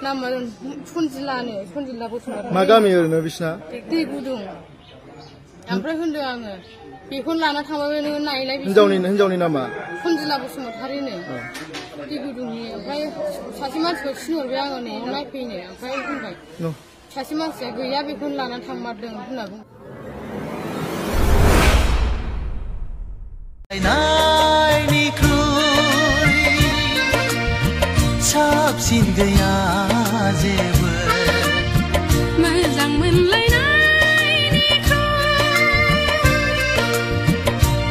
नामा सनजिलानो सनजिला बसुमतारी मा गामि ओरैनो बिसिना दै गुदुं ओमफ्राय होनदों आङो बेखौनो लाना थांबाय नोङो नायलाय हिनजावनि नामा सनजिला बसुमतारीनो दै गुदुंनि ओमफ्राय सासे मानसिखौ थिनहरबाय आङो न'आव नायफैनो ओमफ्राय होनबाय सासे मानसिया गैया बेखौनो लाना थांमारदों होनना बुं साबसिन गैया जेबो मोजां मोनलायनायनिख्रुइ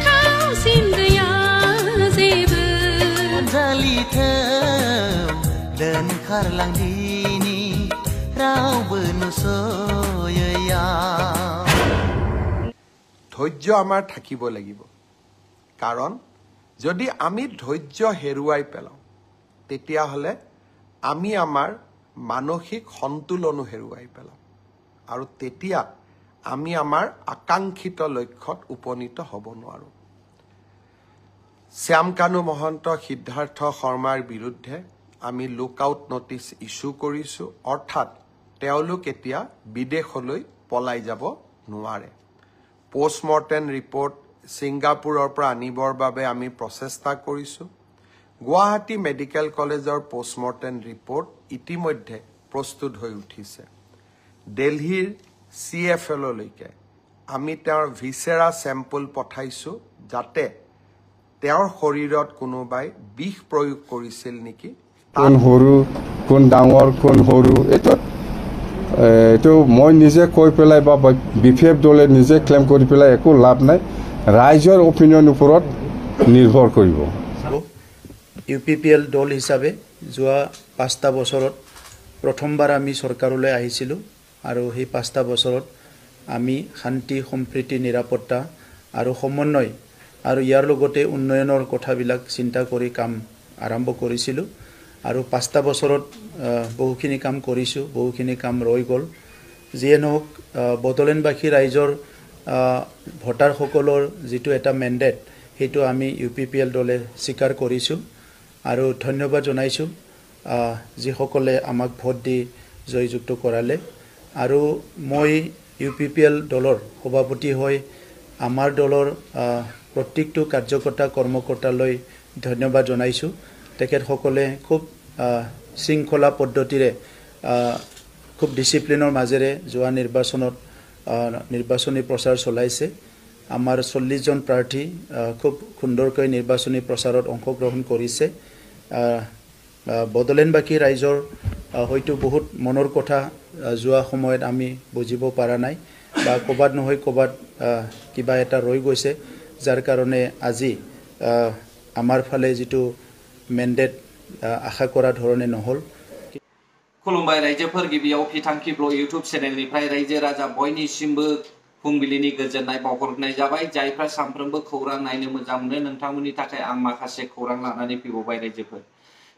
थावसिन गैया जेबो अनजालिथौ दोनखारलांदिनि रावबो नुसयैया ধৈৰ্য আমাৰ থাকিব লাগিব কাৰণ যদি আমি ধৈৰ্য হেৰুৱাই পেলাওঁ তেতিয়াহলে আমি আমাৰ মানসিক সন্তুলনো হেৰুৱাই পেলাম আৰু তেতিয়া আমি আমাৰ আকাংক্ষিত লক্ষ্যত উপনীত হ'ব নোৱাৰো শ্যামকানু মহন্ত সিদ্ধাৰ্থ শৰ্মাৰ বিৰুদ্ধে আমি লুকআউট নোটিছ ইস্যু কৰিছো অৰ্থাৎ তেওঁলোক এতিয়া বিদেশলৈ পলাই যাব নোৱাৰে পোষ্টমৰ্টেম ৰিপৰ্ট সিংগাপুৰৰ পৰা আনিবৰ বাবে আমি প্ৰচেষ্টা কৰিছো গুৱাহাটী মেডিকেল কলেজৰ পোষ্টমৰ্টেম ৰিপৰ্ট ইতিমধ্যে প্ৰস্তুত হৈ উঠিছে দিল্লীৰ CFLলৈকে আমি তেওঁৰ ভিসেৰা স্যাম্পল পঠাইছো যাতে তেওঁৰ শৰীৰত কোনোবাই বিষ প্ৰয়োগ কৰিছিল নেকি কোন হৰু কোন ডাঙৰ কোন হৰু এটো মই নিজে কৈ পেলাই বা BPF দলে নিজে ক্লেম কৰি পেলাই একো লাভ নাই ৰাইজৰ অপিনিয়ন ওপৰত নিৰ্ভৰ কৰিব UPPL দল হিচাপে যোৱা 5টা বছৰত প্ৰথমবাৰ আমি চৰকাৰলৈ আহিছিলো আৰু সেই 5টা বছৰত আমি শান্তি সম্প্ৰীতি নিৰাপত্তা আৰু সমন্বয় আৰু ইয়াৰ লগতে উন্নয়নৰ কথাবিলাক চিন্তা কৰি কাম আৰম্ভ কৰিছিলো আৰু 5টা বছৰত বহুখিনি কাম কৰিছো বহুখিনি কাম ৰৈ গল যিয়ে নহওক বদলেনবাসী ৰাইজৰ ভোটাৰসকলৰ যেটো এটা মেন্ডেট হেতু আমি UPPL দলে স্বীকাৰ কৰিছো আৰু ধন্যবাদ জনাইছো যি সকলে আমাক ভোট দি জয়যুক্ত কৰালে আৰু মই UPPL দলৰ সভাপতি হৈ আমাৰ দলৰ প্ৰত্যেকটো কাৰ্যকৰ্তা কৰ্মকৰ্তালৈ ধন্যবাদ জনাইছো তেখেত সকলে খুব শৃংখলা পদ্ধতিৰে খুব ডিসিপ্লিনৰ মাজেৰে যোৱা নিৰ্বাচনত নিৰ্বাচনী প্ৰচাৰ চলাইছে আমাৰ 40 জন প্ৰাৰ্থী খুব সুন্দৰকৈ নিৰ্বাচনী প্ৰচাৰত অংশগ্ৰহণ কৰিছে বদলেনবাসী ৰাইজৰ হয়তো বহুত মনৰ কথা যোৱা সময়ত আমি বুজিব পৰা নাই বা কবাত নহয় কবাত কিবা এটা ৰৈ গৈছে যাৰ কাৰণে আজি আমাৰ ফালে যেটো মেন্ডেট আশা কৰা ধৰণে নহল खुलुमबाय रायजोफोर गिबियाव फिथांखि ब्लग YouTube चेनेलनिफ्राय रायजो राजा बयनिसिमबो फुंबिलिनि गोजोननाय बावहरनाय जाबाय जायफ्रा सानफ्रोमबो खौरां नायनो मोजां मोनो नोंथांमोननि थाखाय आं माखासे खौरां लानानै फैबावबाय रायजोफोर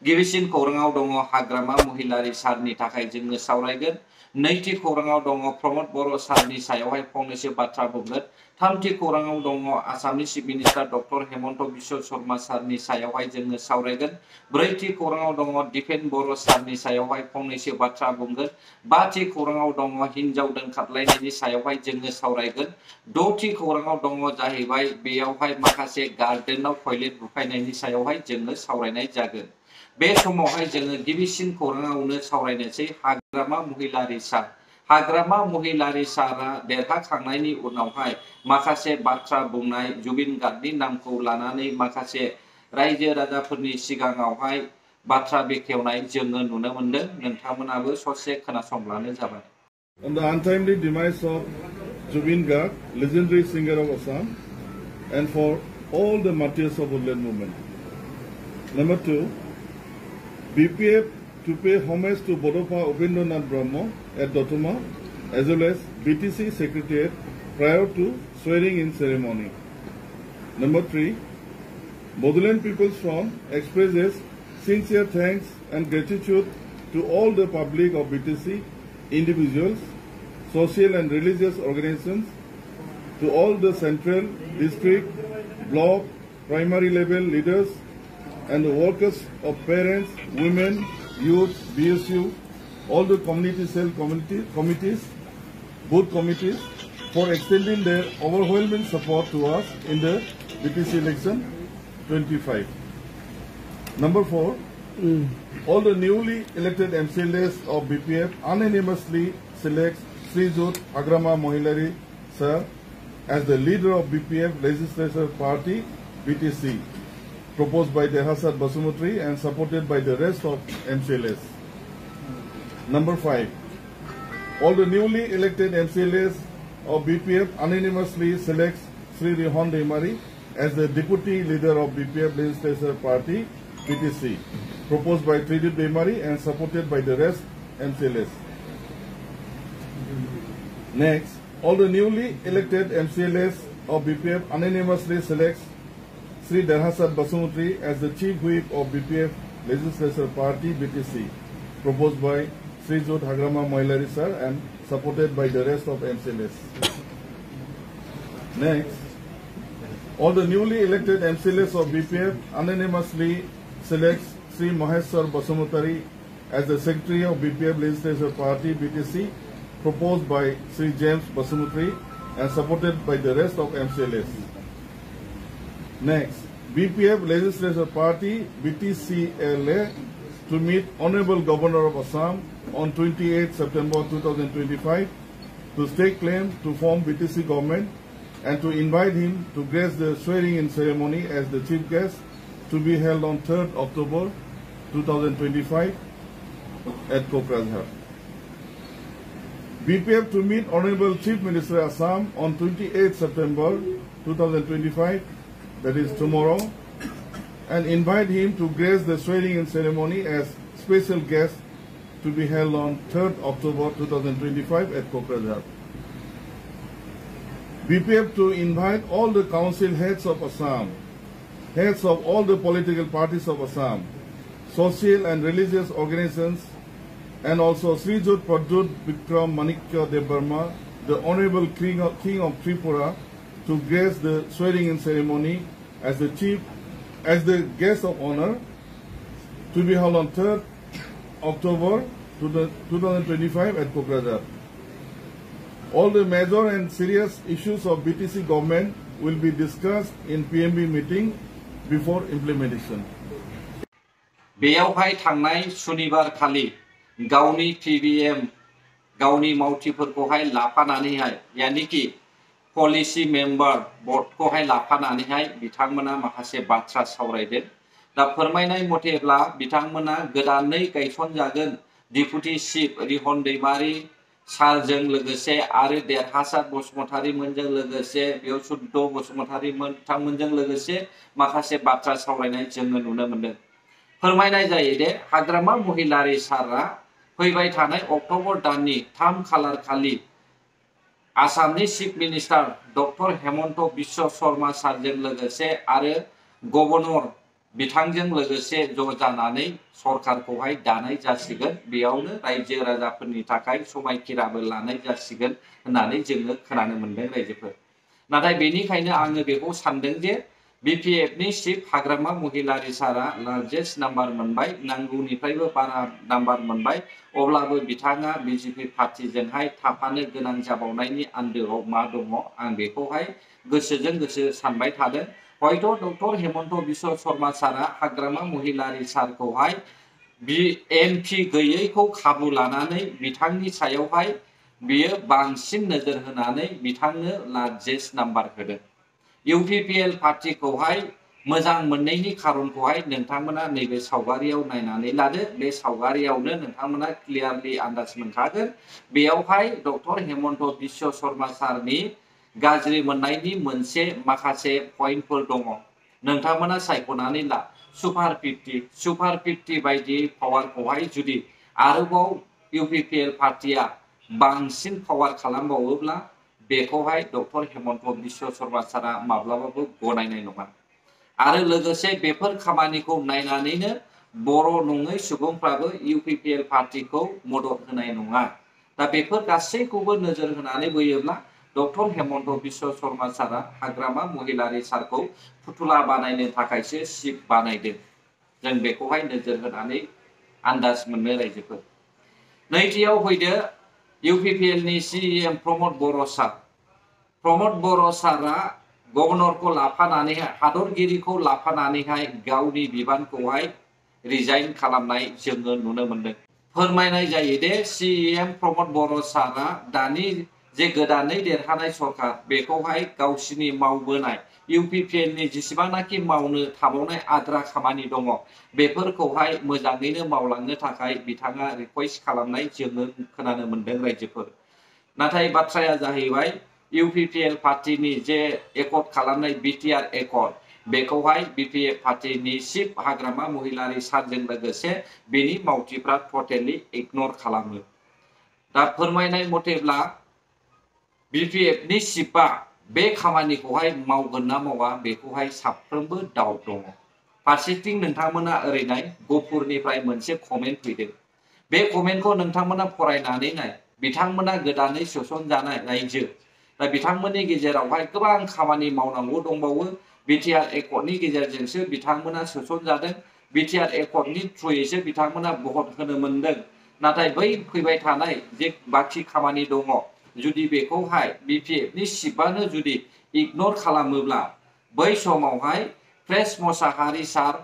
गिबिसिन खौराङाव दङ हाग्रामा महिलारि सारनि थाखाय जोङो सावरायगोन नैथि खौराङाव दङ प्रमद बर' सारनि सायावहाय फंनैसो बाथ्रा बुंगोन थामथि खौराङाव दङ आसामनि chief minister doctor Himanta Biswa Sharma सारनि सायावहाय जोङो सावरायगोन ब्रैथि खौराङाव दङ दिपेन बर' सारनि सायावहाय फंनैसो बाथ्रा बुंगोन बाथि खौराङाव दङ हिनजाव दोनखारलायनायनि सायावहाय जोङो सावरायगोन दथि खौराङाव दङ जाहैबाय बेयावहाय माखासे गार्डेनाव टयलेट बुफायनायनि सायावहाय जोङो सावरायनाय जागोन बे समावहाय जोङो गिबिसिन खौराङावनो सावरायनोसै हाग्रामा महिलारि सारा देरहाखांनायनि उनावहाय माखासे बाथ्रा बुंनाय जुबिन गार्गनि नामखौ लानानै माखासे रायजो राजाफोरनि सिगाङावहाय बाथ्रा बेखेवनाय जोङो नुनो मोनदों नोंथांमोनाबो ससे खोनासंब्लानो जाबाय On the untimely demise of Jubin Garg, legendary singer of Assam, and for all the martyrs of woodland movement. Number 2, BPF to pay homage to Bodofa Upendranath Brahmo at Dotuma, as well as BTC Secretariat prior to swearing in ceremony. Number 3, Bodoland People's Front expresses sincere thanks and gratitude to all the public of BTC, individuals, social and religious organizations, to all the central, district, block, primary level leaders, and the workers of parents, women, youth, BSU, all the community cell committees, booth committees, for extending their overwhelming support to us in the BTC election 25. Number 4, all the newly elected MCLAs of BPF unanimously selects Srijut Agrama Mohilari Sir as the leader of BPF Legislature Party BTC, proposed by Dehasat Basumutri and supported by the rest of MCLAs. Number 5, all the newly elected MCLAs of BPF unanimously selects Sri Rihon Deimari as the deputy leader of BPF Legislature Party BTC, proposed by Tridip Deimari and supported by the rest MCLAs. Next, all the newly elected MCLAs of BPF unanimously selects Sri Dehasat Basumutri as the chief whip of BPF Legislature Party BTC, proposed by Sri Jod Hagrama Mohilari Sir and supported by the rest of MCLAs. Next, all the newly elected MCLAs of BPF unanimously selects Sri Maheshwar Basumutari as the Secretary of BPF Legislature Party BTC, proposed by Sri James Basumutri and supported by the rest of MCLAs. Next, BPF Legislature Party BTCLA to meet Honorable Governor of Assam on 28 September 2025 to stake claim to form BTC government and to invite him to grace the swearing-in ceremony as the chief guest to be held on 3rd October 2025 at Kokrajhar. BPF to meet Honorable Chief Minister Assam on 28 September 2025, that is tomorrow, and invite him to grace the swearing-in ceremony as special guest to be held on 3rd October 2025 at Kokrajhar. BPF to invite all the council heads of Assam, heads of all the political parties of Assam, social and religious organizations, and also Sri Jod Pradut Bikram Manikya Debarma, the Honorable King of Tripura, to grace the swearing-in ceremony as the guest of honor to be held on 3rd October 2025 at Kokrajhar. All the major and serious issues of BTC government will be discussed in PMB meeting before implementation. बेयावहाय थांनाय सुनिबार खालि गावनि PBM गावनि मावथिफोरखौहाय लाफानानैहाय यानिकि policy member बर्डखौहाय लाफानानैहाय बिथांमोना माखासे बाथ्रा सावरायदों। दा फोरमायनाय मथेब्ला बिथांमोना गोदानै गायसनजागोन डेपुटि चिफ रिहन दैमारि सारजों लोगोसे आरो देरहासात बसुमतारी मोनजों लोगोसे बेयाव सुद्ध बसुमतारी बिथांमोनजों लोगोसे माखासे बाथ्रा सावरायनाय जोङो नुनो मोनदों। फोरमायनाय जायो दे हाग्रामा महिलारी सारा फैबाय थानाय अक्ट'बर दाननि 3 खालार खालि आसामनि chief minister doctor Himanta Biswa Sharma सारजों लोगोसे आरो गवर्नर बिथांजों लोगोसे ज' जानानै सरकारखौहाय दानाय जासिगोन। बेयावनो रायजो राजाफोरनि थाखाय समायखिराबो लानाय जासिगोन होननानै जोङो खोनानो मोनदों रायजोफोर। नाथाय बेनिखायनो आङो बेखौ सानदों जे BPFनि चिफ हाग्रामा महिलारी सारा लार्जेस्ट नाम्बार मोनबाय, नांगौनिफ्रायबो बारा नाम्बार मोनबाय, अब्लाबो बिथाङा BJP पार्टीजोंहाय थाफानो गोनां जाबावनायनि आन्दोआव मा दङ आं बेखौहाय गोसोजों गोसो सानबाय थादों। हयथ' डक्टर हेमन्त बिश्व शर्मा सारा हाग्रामा महिलारी सारखौहाय MP गैयैखौ खाबु लानानै बिथांनि सायावहाय बियो बांसिन नोजोर होनानै बिथांनो लार्जेस्ट नाम्बार होदों। UPPL पार्टीखौहाय मोजां मोननायनि खारनखौहाय नोंथांमोना नैबे सावगारियाव नायनानै लादो। बे सावगारियावनो नोंथांमोना क्लियारलि आन्दाज मोनखागोन। बेयावहाय डक्टर हेमन्त बिश्व शर्मा सारनि गाज्रि मोननायनि मोनसे माखासे पइन्टफोर दङ। नोंथांमोना सायख'नानै ला सुपार 50 बायदि पावारखौहाय जुदि आरोबाव UPPL पार्टीया बांसिन पावार खालामबावोब्ला बेखौहाय डक्टर हेमन्त बिश्व शर्मा सारा माब्लाबाबो गनायनाय नङा। आरो लोगोसे बेफोर खामानिखौ नायनानैनो बर' नङै सुबुंफ्राबो UPPL पार्टीखौ मदद होनाय नङा। दा बेफोर गासैखौबो नोजोर होनानै बोयोब्ला डक्टर हेमन्त बिश्व शर्मा सारा हाग्रामा महिलारी सारखौ फुथुला बानायनो थाखायसो चिफ बानायदों। जों बेखौहाय नोजोर होनानै आन्दाज मोननो रायजोफोर। नैथियाव फैदो UPPL नि CEM प्रमद बर' सार गभर्नरखौ लाफानानैहाय हादरगिरिखौ लाफानानैहाय गावनि बिबानखौहाय रिजाइन खालामनाय जोङो नुनो मोनदों। फोरमायनाय जायो दे CEM प्रमद बर' सारा दानि जे गोदानै देरहानाय सरकार बेखौहाय गावसिनि मावबोनाय UPPL नि जेसेबांनाखि मावनो थाबावनाय आद्रा खामानि दङ बेफोरखौहाय मोजाङैनो मावलांनो थाखाय बिथाङा रिक्वेस्ट खालामनाय जोङो खोनानो मोनदों रायजोफोर। नाथाय बाथ्राया जाहैबाय UPPL पार्टीनि जे एकर्ड खालामनाय BTR एकर्ड बेखौहाय BPF पार्टीनि चिफ हाग्रामा महिलारि सारजों लोगोसे बेनि मावथिफ्रा टटेलि इगनर खालामो। दा फोरमायनाय मथेब्ला BPF नि चिफआ बे खामानिखौहाय मावगोन ना मावा बेखौहाय साफ्रोमबो डाउट दङ। फारसेथिं नोंथांमोना ओरैनाय गफुरनिफ्राय मोनसे कमेन्ट फैदों। बे कमेन्टखौ नोंथांमोना फरायनानै नाय। बिथांमोना गोदानै सोसनजानाय रायजो दा बिथांमोननि गेजेरावहाय गोबां खामानि मावनांगौ दंबावो। BTR एकर्डनि गेजेरजोंसो बिथांमोना सोसनजादों। BTR एकर्डनि थ्रुयैसो बिथांमोना भट होनो मोनदों। नाथाय बै फैबाय थानाय जे बाखि खामानि दङ जुदि बेखौहाय BPF नि चिफआनो जुदि इगनर खालामोब्ला बै समावहाय प्रेस मोसाहारि सार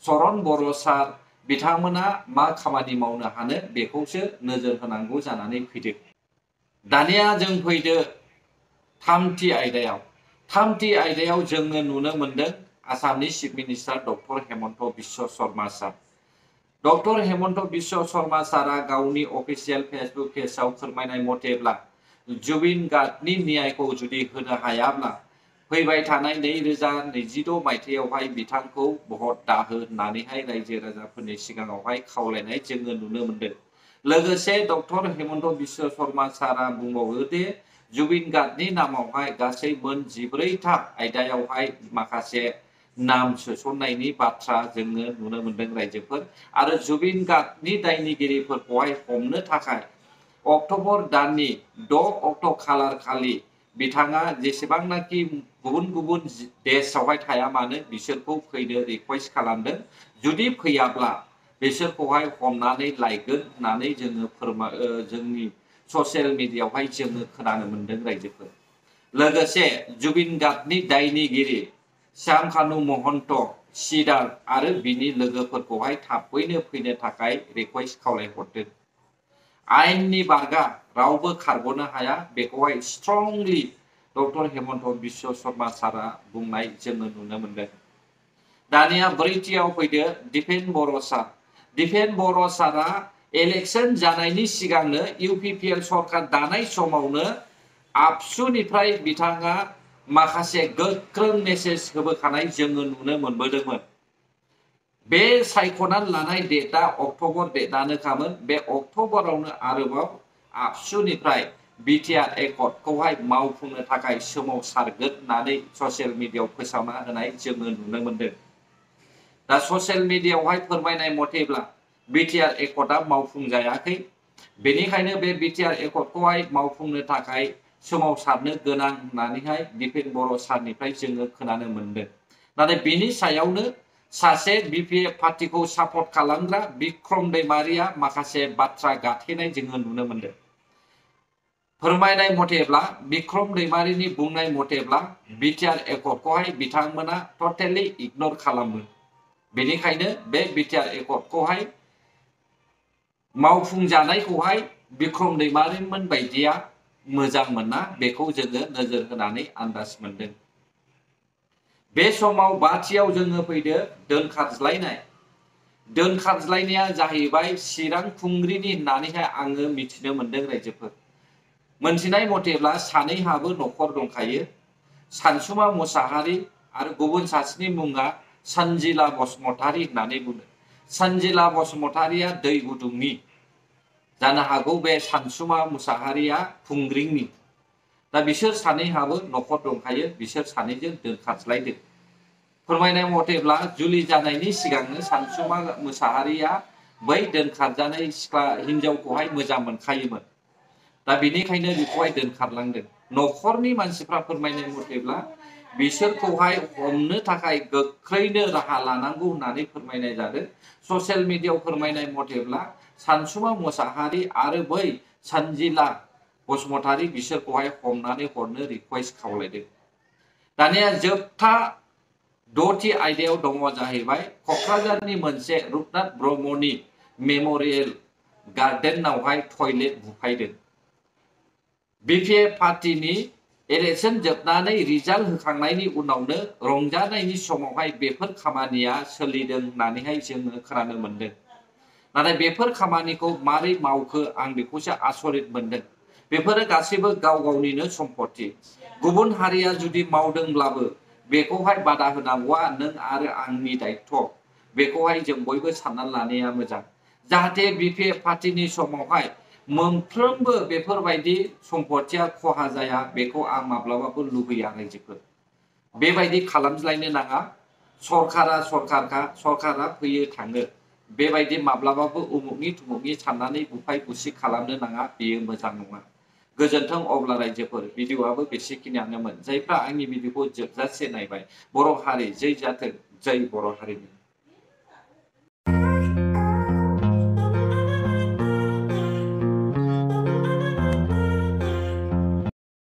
चरण बर' सार बिथांमोना मा खामानि मावनो हानो बेखौसो नोजोर होनांगौ जानानै फैदों। दानिया जों फैदो थामथि आयदायाव। थामथि आयदायाव जोङो नुनो मोनदों आसामनि chief minister doctor Himanta Biswa Sarma sir. Doctor Himanta Biswa Sarma सारा गावनि अफिसियेल फेसबुक पेजआव फोरमायनाय मथेब्ला जुबिन गार्गनि न्यायखौ जुदि होनो हायाब्ला फैबाय थानाय 2026 मायथाइयावहाय बिथांखौ भट दाहो होननानैहाय रायजो राजाफोरनि सिगाङावहाय खावलायनाय जोङो नुनो मोनदों। लोगोसे डक्टर हेमन्त बिश्व शर्मा सारा बुंबावो दे जुबिन गार्गनि नामावहाय गासै मोन 14था आयदायावहाय माखासे नाम सोसननायनि बाथ्रा जोङो नुनो मोनदों रायजोफोर। आरो जुबिन गार्गनि दायनिगिरिफोरखौहाय हमनो थाखाय अक्ट'बर दाननि 6 अक्ट' खालार खालि बिथाङा जेसेबांनाखि गुबुन गुबुन देशआवहाय थाया मानो बिसोरखौ फैनो रिक्वेस्ट खालामदों। जुदि फैयाब्ला बिसोरखौहाय हमनानै लायगोन होननानै जोङो जोंनि ससियेल मिडियायावहाय जोङो खोनानो मोनदों रायजोफोर। लोगोसे जुबिन गार्गनि दायनिगिरि श्यामकानु महन्त सिडार आरो बिनि लोगोफोरखौहाय थाबैनो फैनो थाखाय रिक्वेस्ट खावलायहरदों। आयेननि बारगा रावबो खारग'नो हाया बेखौहाय स्ट्रंलि डक्टर हेमन्त बिश्व शर्मा सारा बुंनाय जोङो नुनो मोनदों। दानिया ब्रैथियाव फैदो दिपेन बर' सार। दिपेन बर' सारा इलेक्शन जानायनि सिगांनो UPPL सरकार दानाय समावनो आबसुनिफ्राय बिथाङा माखासे गोख्रों मेसेज होबोखानाय जोङो नुनो मोनबोदोंमोन। बे सायख'नानै लानाय डेटआ अक्ट'बर डेटआनोखामोन। बे अक्ट'बरावनो आरोबाव आबसुनिफ्राय BTR एकर्डखौहाय मावफुंनो थाखाय सोमावसारगोन होननानै ससियेल मिडियायाव फोसावना होनाय जोङो नुनो मोनदों। दा ससियेल मिडियायावहाय फोरमायनाय मथेब्ला BTR एकर्डआ मावफुंजायाखै। बेनिखायनो बे BTR एकर्डखौहाय मावफुंनो थाखाय सोमावसारनो गोनां होननानैहाय दिपेन बर' सारनिफ्राय जोङो खोनानो मोनदों। नाथाय बेनि सायावनो सासे BPF पार्टीखौ सापर्ट खालामग्रा बिक्रम दैमारिया माखासे बाथ्रा गाथेनाय जोङो नुनो मोनदों। फोरमायनाय मथेब्ला बिक्रम दैमारिनि बुंनाय मथेब्ला BTR एकर्डखौहाय बिथांमोना टटेलि इगनर खालामो। बेनिखायनो बे BTR एकर्डखौहाय मावफुंजानायखौहाय बिक्रम दैमारिमोन बायदिया मोजां मोना बेखौ जोङो नोजोर होनानै आन्दाज मोनदों। बे समाव बाथियाव जोङो फैदो दोनखारज्लायनाय। दोनखारज्लायनाया जाहैबाय चिरां खुंग्रिनि होननानैहाय आङो मिथिनो मोनदों रायजोफोर। मोनथिनाय मथेब्ला सानैहाबो न'खर दंखायो। सानसुमा मुसाहारि आरो गुबुन सासेनि मुङा सन्जिला बसुमतारी होननानै बुङो। सन्जिला बसुमतारीया दै गुदुंनि, जानो हागौ बे सानसुमा मुसाहारिया खुंग्रिंनि। दा बिसोर सानैहाबो न'खर दंखायो। बिसोर सानैजों दोनखारज्लायदों। फोरमायनाय मथेब्ला जुलि जानायनि सिगांनो सानसुमा मुसाहारिया बै दोनखारजानाय सिख्ला हिनजावखौहाय मोजां मोनखायोमोन। दा बेनिखायनो बेखौहाय दोनखारलांदों। न'खरनि मानसिफ्रा फोरमायनाय मथेब्ला बिसोरखौहाय हमनो थाखाय गोख्रैनो राहा लानांगौ होननानै फोरमायनाय जादों। ससियेल मिडियायाव फोरमायनाय मथेब्ला सानसुमा मोसाहारि आरो बै सानजिला बसुमतारी बिसोरखौहाय हमनानै हरनो रिक्वेस्ट खावलायदों। दानिया जोबथा द'थि आयदायाव दङ जाहैबाय क'क्राझारनि मोनसे रुपनाथ ब्रह्मनि मेम'रियेल गार्डेनावहाय टयलेट बुफायदों। बिपिएफ पार्टीनि इलेक्शन जोबनानै रिजाल्ट होखांनायनि उनावनो रंजानायनि समावहाय बेफोर खामानिया सोलिदों होननानैहाय जोङो खोनानो मोनदों। नाथाय बेफोर खामानिखौ मारै मावखो आं बेखौसो आसरित मोनदों। बेफोरो गासैबो गाव गावनिनो सम्पति। गुबुन हारिया जुदि मावदोंब्लाबो बेखौहाय बादा होनांगौआ नों आरो आंनि दायित्व। बेखौहाय जों बयबो साननानै लानाया मोजां। जाहाथे बिपिएफ पार्टीनि समावहाय मोनफ्रोमबो बेफोरबायदि सम्पतिया खहा जाया बेखौ आं माब्लाबाबो लुबैया रायजोफोर। बेबायदि खालामज्लायनो नाङा। सरकारा फैयो थाङो। बेबायदि माब्लाबाबो उमुकनि थुमुकनि साननानै बुफाय बुसि खालामनो नाङा। बेयो मोजां नङा। गोजोन्थों अब्ला रायजोफोर। भिडिअ'आबो बेसेखिनियानोमोन। जायफ्रा आंनि भिडिअ'खौ जोबजासे नायबाय बर' हारि जै जाथों, जै बर' हारिनि।